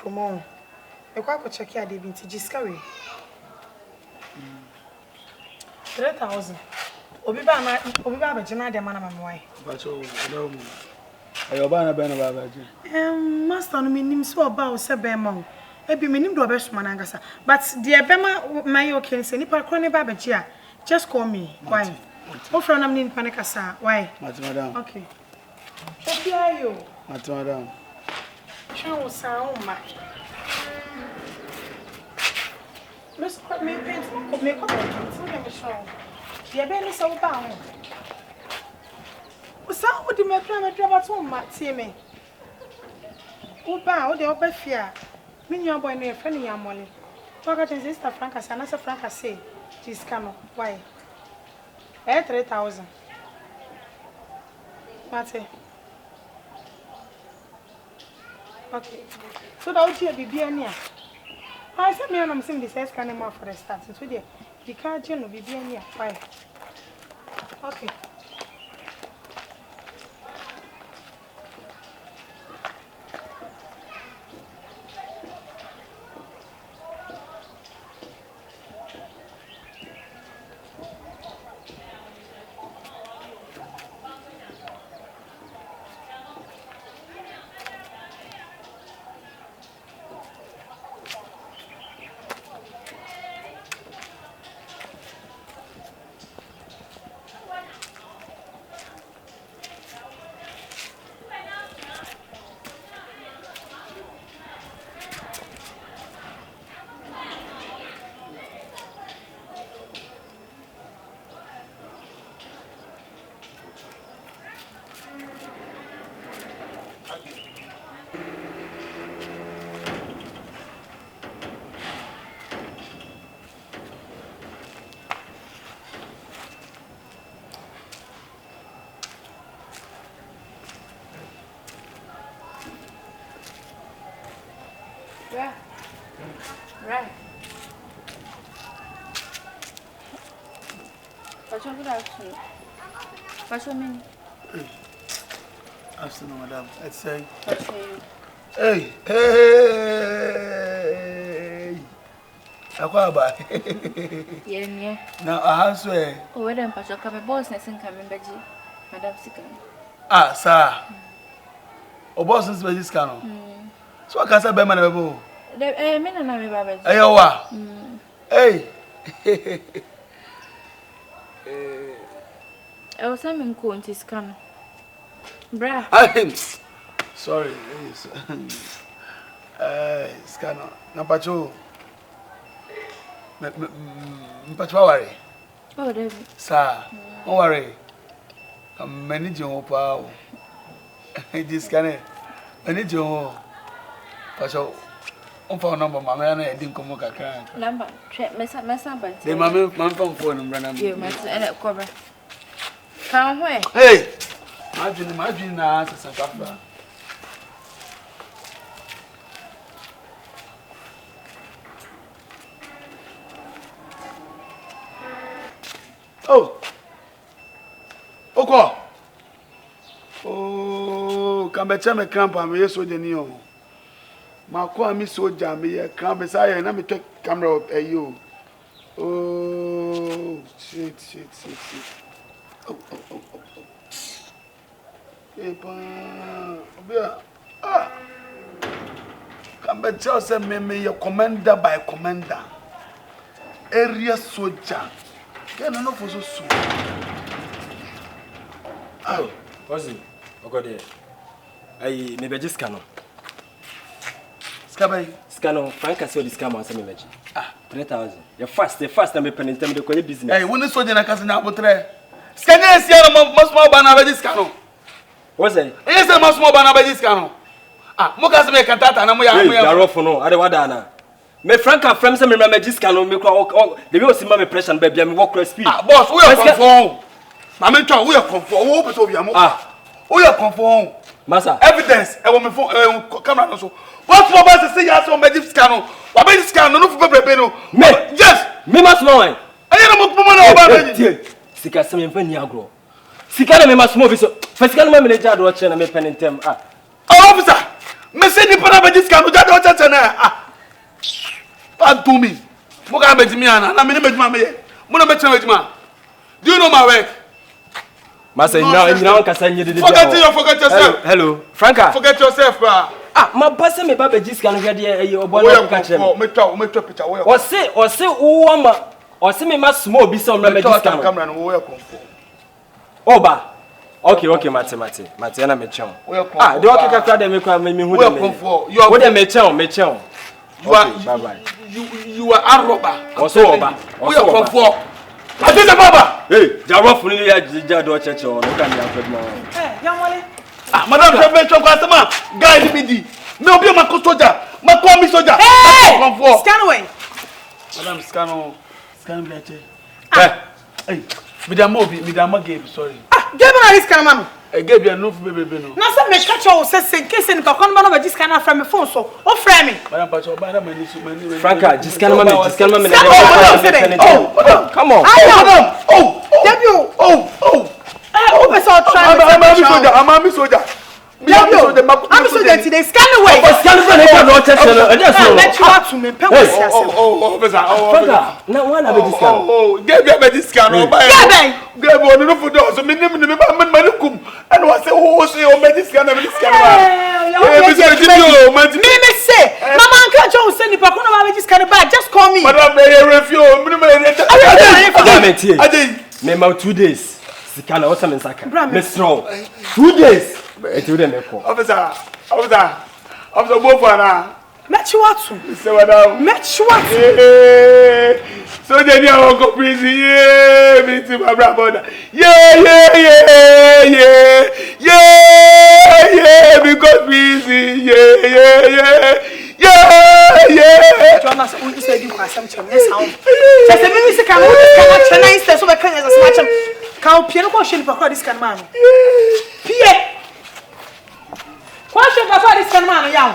komo. E kwa ko check ya de binti jiskawe. 3,000. Obi ba bejina de mana mamwai. Bacho, no mo. Ayo ba na be na ba baje. Master no minim so oba o se be ma. Ebi minim do obesoma na ngasa. But the ebema my okay say nipa kro ne ba beje a just call me. Why? What from am nipa ne kasa? Why? Madam. Okay. Obi ayo. Madam. Chao sa o ma. Miss me paint me ko me show. The ebeni so ba ho. Usa wo di me pra ba to ma tie me. Uba, o de oba fia. Me nua boy no e friend ya mole. Toka chen sister Franca say na say Franca say this cano. Why? 3,000. Mate. Okay. So that would be biania. I said me I'm saying this is kind of for the start. So there the car no be biania. Why? Okay. Right. What's your good afternoon? What's your name? Afternoon, madam. Let's say. Okay. Hey. Akwaba. Yeah. Now I swear. Oh, where them pastor come boss next in coming beji. Madam Sikan. Ah, sir. O boss is beji scan. So I can say be man be bo. Me na me baba. Ayo wa. Hey. I was having cold scan. Bra. Sorry. Scanner. Number 2. Mpatwa worry. Oh, David. Sir, don't worry. I'm managing your power. This scanner. Manage your Pacho. On phone number, my man, I didn't come back. Number. Messa. The mamma, my phone, and you must cover. Come away. Hey! Imagine now, South Africa. Oh, come back to me, cramp, and me so the new. My call me so jam, me cramp beside, and me take camera up at you. Oh, shit. Oh. Come back to us and me your commander by commander. Area soldier. Can I know for so soon? Oh, what's it? Okay, there. I maybe just scan. Scan. Frank, I saw this camera. Say maybe. 3,000. You're fast. I'm a pen in terms of the business. Hey, when you saw the cousin now, but scan is here. Must more banana this scan. What's that? Yes, there must more banana this scan. Mokas me cantata na mo ya. You're off no. I don't want that. Me Frank and friends me remember this scan. Me the way see my pressure baby. Me walk speed. Boss, we are conform. Mama try we are conform. Wo be so bi am. We are conform. Massa. Evidence. E wo me phone camera no so. What for boss say ya so me this scan. Wa be this scan no fu bebrebe no. Me. Yes. Me must know. Aye na mo kuma na oba be. Sika se me mfa ni agro. Sika na me must move so. Fa sika no me manager do che na me pen in term. Officer. Me say nipa na be discount no jade o tete na ah. Don't do me. Mo ga be jimi ana na me ne be jima me ye. Mo no be tena jima. Do you know my work? Masa ina kasa nyede de. Forget yourself. Hello, Franka. Forget yourself, bra. Ah, my boss me ba be discount no hwede e obo na ka kire. Me twa picture wo. O se wo ma. O se me ma small bi se o me discount. Camera no wo ya confirm. Oba. Okay, mate. Na me chen. Ah, de okay kakra de me kwa me hu de me. Wo de me chen. You are bye. You are a robber. Also oba. We are confirm. I did the baba. Hey, Jaro funu ya ja do church o no kan ya fedma. Yamole. Ah, madam je be chon kwa sama. Guy ni bidi. Me obi ma ko soja. Ma ko mi soja. Hey! Scan away. Madam scan me ache. Hey. Me da ma game, sorry. Ah, give me this scan man. I gave you enough baby no. Na say me catch you say in case any kakon ma no be scan from my phone so. O frame me. Madam Pacho, madam mani Franka, scan me. Oh, come on. Madam. Debut. Oh, be so try. I'm soldier. I'm so that they scan away. Scan for no church no. Let you out to me. Franka, na one be discount. Give me a discount. Give me no for those. Me kum. And was say who say o me discount me discount. Me say, Mama Uncle Joe send the pakuna ma discount back. Just call me. Madam, they refuse. Me ma 2 days. Sikana what's am saka. Me strong. 2 days. Eti we me call. Officer, go for na. Met you out to. Say what now? Met you out. So they need to go prison. Me to my brother. Because prison. Joanna say we say you kwasam chem yes how. Say say me say kan we kan chena instead so we kan as much kan pie no ko hwe ni pakwa this kan man. Pie. Kwa hwe pakwa this kan man yawo.